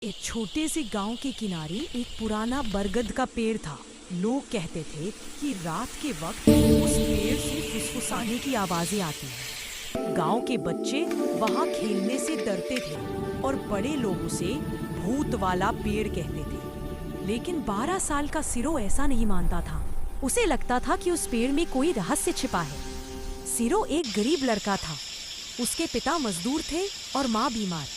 एक छोटे से गांव के किनारे एक पुराना बरगद का पेड़ था। लोग कहते थे कि रात के वक्त उस पेड़ से फुसफुसाने की आवाजें आती हैं। गांव के बच्चे वहां खेलने से डरते थे और बड़े लोग उसे भूत वाला पेड़ कहते थे। लेकिन 12 साल का सिरो ऐसा नहीं मानता था। उसे लगता था कि उस पेड़ में कोई रहस्य छिपा है। सिरो एक गरीब लड़का था। उसके पिता मजदूर थे और माँ बीमार।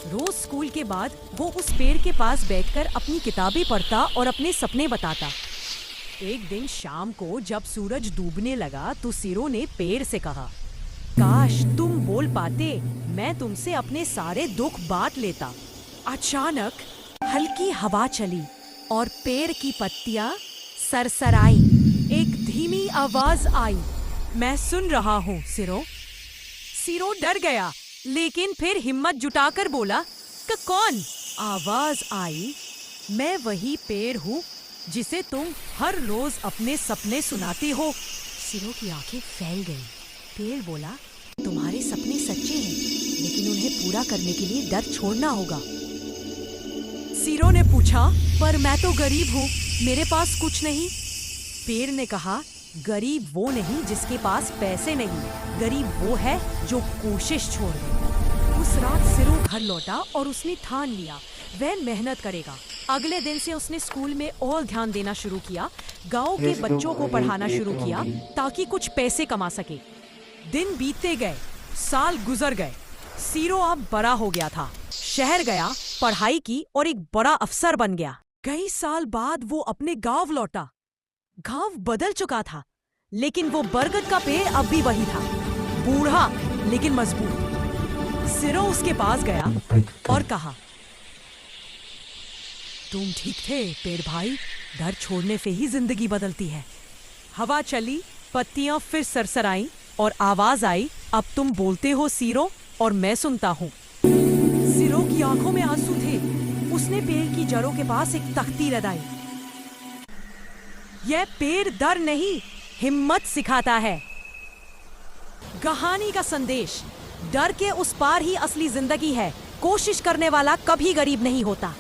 रोज स्कूल के बाद वो उस पेड़ के पास बैठकर अपनी किताबें पढ़ता और अपने सपने बताता। एक दिन शाम को जब सूरज डूबने लगा तो सिरो ने पेड़ से कहा, काश तुम बोल पाते, मैं तुमसे अपने सारे दुख बांट लेता। अचानक हल्की हवा चली और पेड़ की पत्तियां सरसराई। एक धीमी आवाज आई, मैं सुन रहा हूँ सिरो। सिरो डर गया, लेकिन फिर हिम्मत जुटाकर बोला, कौन? आवाज आई, मैं वही पेड़ हूँ जिसे तुम हर रोज अपने सपने सुनाती हो। सिरो की आंखें फैल गईं। पेड़ बोला, तुम्हारे सपने सच्चे हैं, लेकिन उन्हें पूरा करने के लिए डर छोड़ना होगा। सिरो ने पूछा, पर मैं तो गरीब हूँ, मेरे पास कुछ नहीं। पेड़ ने कहा, गरीब वो नहीं जिसके पास पैसे नहीं, गरीब वो है जो कोशिश छोड़ दे। उस रात सिरो घर लौटा और उसने ठान लिया वह मेहनत करेगा। अगले दिन से उसने स्कूल में और ध्यान देना शुरू किया। गांव के बच्चों को पढ़ाना शुरू किया ताकि कुछ पैसे कमा सके। दिन बीतते गए, साल गुजर गए। सिरो अब बड़ा हो गया था। शहर गया, पढ़ाई की और एक बड़ा अफसर बन गया। कई साल बाद वो अपने गांव लौटा। गांव बदल चुका था, लेकिन वो बरगद का पेड़ अब भी वही था, बूढ़ा लेकिन मजबूत। सिरो उसके पास गया और कहा, तुम ठीक थे पेड़ भाई, डर छोड़ने से ही जिंदगी बदलती है। हवा चली, पत्तियां फिर सरसराईं और आवाज आई, अब तुम बोलते हो सिरो और मैं सुनता हूँ। सिरो की आंखों में आंसू थे। उसने पेड़ की जड़ों के पास एक तख्ती लगाई। यह पेड़ डर नहीं, हिम्मत सिखाता है। कहानी का संदेश, डर के उस पार ही असली जिंदगी है। कोशिश करने वाला कभी गरीब नहीं होता।